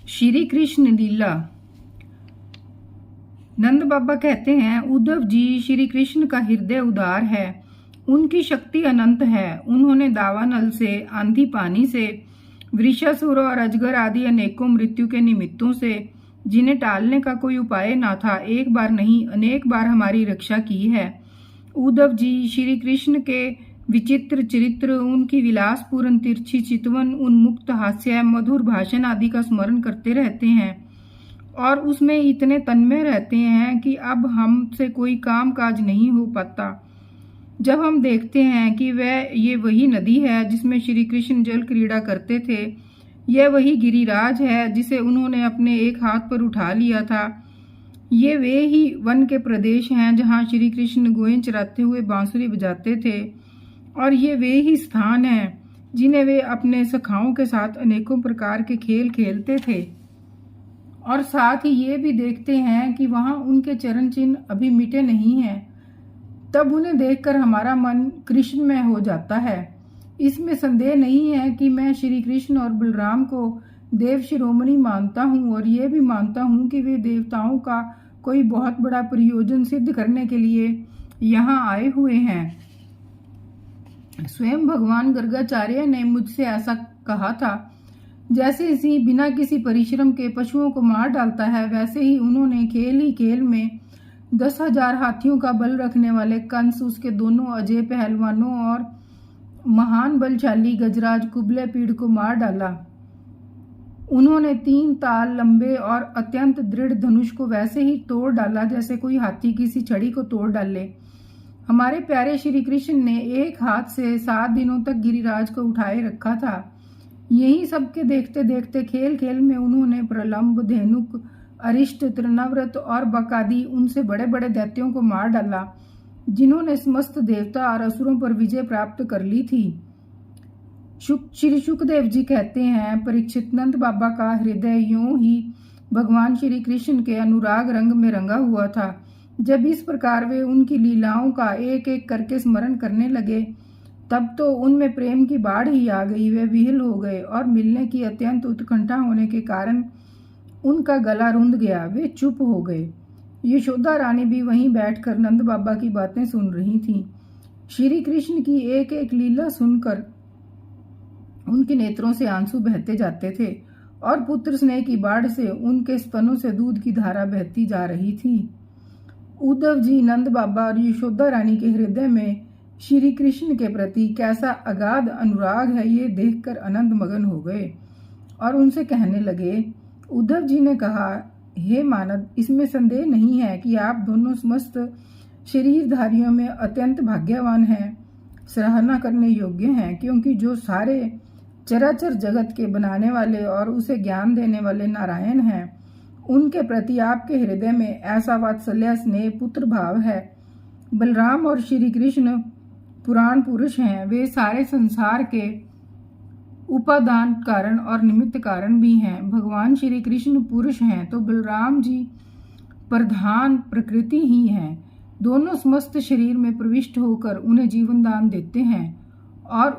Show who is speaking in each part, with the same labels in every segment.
Speaker 1: श्री कृष्ण लीला। नंद बाबा कहते हैं, उद्धव जी, श्री कृष्ण का हृदय उदार है, उनकी शक्ति अनंत है। उन्होंने दावानल से, आंधी पानी से, वृषासुर और अजगर आदि अनेकों मृत्यु के निमित्तों से, जिन्हें टालने का कोई उपाय न था, एक बार नहीं अनेक बार हमारी रक्षा की है। उद्धव जी श्री कृष्ण के विचित्र चरित्र, उनकी विलासपूर्ण तिरछी चितवन, उन्मुक्त हास्य, मधुर भाषण आदि का स्मरण करते रहते हैं और उसमें इतने तन्मय रहते हैं कि अब हमसे कोई काम काज नहीं हो पाता। जब हम देखते हैं कि ये वही नदी है जिसमें श्री कृष्ण जल क्रीड़ा करते थे, यह वही गिरिराज है जिसे उन्होंने अपने एक हाथ पर उठा लिया था, ये वे ही वन के प्रदेश हैं जहाँ श्री कृष्ण गोएं चराते हुए बांसुरी बजाते थे, और ये वे ही स्थान हैं जिन्हें वे अपने सखाओं के साथ अनेकों प्रकार के खेल खेलते थे। और साथ ही ये भी देखते हैं कि वहाँ उनके चरण चिन्ह अभी मिटे नहीं हैं। तब उन्हें देखकर हमारा मन कृष्णमय हो जाता है। इसमें संदेह नहीं है कि मैं श्री कृष्ण और बलराम को देव शिरोमणि मानता हूँ, और ये भी मानता हूँ कि वे देवताओं का कोई बहुत बड़ा प्रयोजन सिद्ध करने के लिए यहाँ आए हुए हैं। स्वयं भगवान गर्गाचार्य ने मुझसे ऐसा कहा था। जैसे इसी बिना किसी परिश्रम के पशुओं को मार डालता है, वैसे ही उन्होंने खेल ही खेल में 10,000 हाथियों का बल रखने वाले कंस, उसके दोनों अजय पहलवानों और महान बलशाली गजराज कुबले पीड़ को मार डाला। उन्होंने 3 ताल लंबे और अत्यंत दृढ़ धनुष को वैसे ही तोड़ डाला जैसे कोई हाथी किसी छड़ी को तोड़ डाले। हमारे प्यारे श्री कृष्ण ने एक हाथ से 7 दिनों तक गिरिराज को उठाए रखा था। यही सबके देखते देखते खेल खेल में उन्होंने प्रलंब, धेनुक, अरिष्ट, तृणाव्रत और बकादी उनसे बड़े बड़े दैत्यों को मार डाला, जिन्होंने समस्त देवता और असुरों पर विजय प्राप्त कर ली थी। श्री शुकदेव जी कहते हैं, परीक्षित, नंद बाबा का हृदय यूं ही भगवान श्री कृष्ण के अनुराग रंग में रंगा हुआ था। जब इस प्रकार वे उनकी लीलाओं का एक एक करके स्मरण करने लगे, तब तो उनमें प्रेम की बाढ़ ही आ गई। वे विह्वल हो गए और मिलने की अत्यंत उत्कंठा होने के कारण उनका गला रुंध गया। वे चुप हो गए। यशोदा रानी भी वहीं बैठकर नंद बाबा की बातें सुन रही थीं। श्री कृष्ण की एक एक लीला सुनकर उनके नेत्रों से आंसू बहते जाते थे और पुत्र स्नेह की बाढ़ से उनके स्तनों से दूध की धारा बहती जा रही थी। उद्धव जी, नंद बाबा और यशोदा रानी के हृदय में श्री कृष्ण के प्रति कैसा अगाध अनुराग है, ये देखकर आनंद मगन हो गए और उनसे कहने लगे। उद्धव जी ने कहा, हे मानद, इसमें संदेह नहीं है कि आप दोनों समस्त शरीरधारियों में अत्यंत भाग्यवान हैं, सराहना करने योग्य हैं, क्योंकि जो सारे चराचर जगत के बनाने वाले और उसे ज्ञान देने वाले नारायण हैं, उनके प्रति आपके हृदय में ऐसा वात्सल्य, स्नेह, पुत्र भाव है। बलराम और श्री कृष्ण पुराण पुरुष हैं। वे सारे संसार के उपादान कारण और निमित्त कारण भी हैं। भगवान श्री कृष्ण पुरुष हैं तो बलराम जी प्रधान प्रकृति ही हैं। दोनों समस्त शरीर में प्रविष्ट होकर उन्हें जीवन दान देते हैं और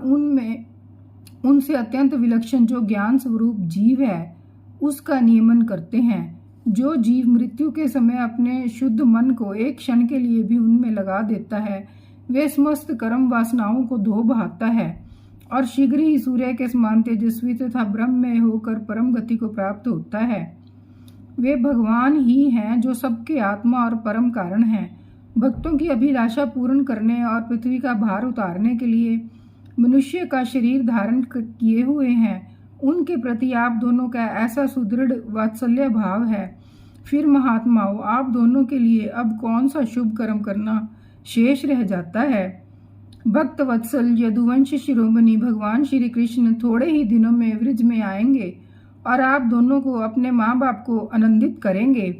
Speaker 1: उनसे अत्यंत विलक्षण जो ज्ञान स्वरूप जीव है, उसका नियमन करते हैं। जो जीव मृत्यु के समय अपने शुद्ध मन को एक क्षण के लिए भी उनमें लगा देता है, वे समस्त कर्म वासनाओं को धो बहाता है और शीघ्र ही सूर्य के समान तेजस्वी तथा ब्रह्ममय होकर परम गति को प्राप्त होता है। वे भगवान ही हैं जो सबके आत्मा और परम कारण हैं। भक्तों की अभिलाषा पूर्ण करने और पृथ्वी का भार उतारने के लिए मनुष्य का शरीर धारण किए हुए हैं। उनके प्रति आप दोनों का ऐसा सुदृढ़ वात्सल्य भाव है। फिर महात्माओं, आप दोनों के लिए अब कौन सा शुभ कर्म करना शेष रह जाता है। भक्त वत्सल यदुवंश शिरोमणि भगवान श्री कृष्ण थोड़े ही दिनों में वृज में आएंगे और आप दोनों को, अपने माँ बाप को आनंदित करेंगे।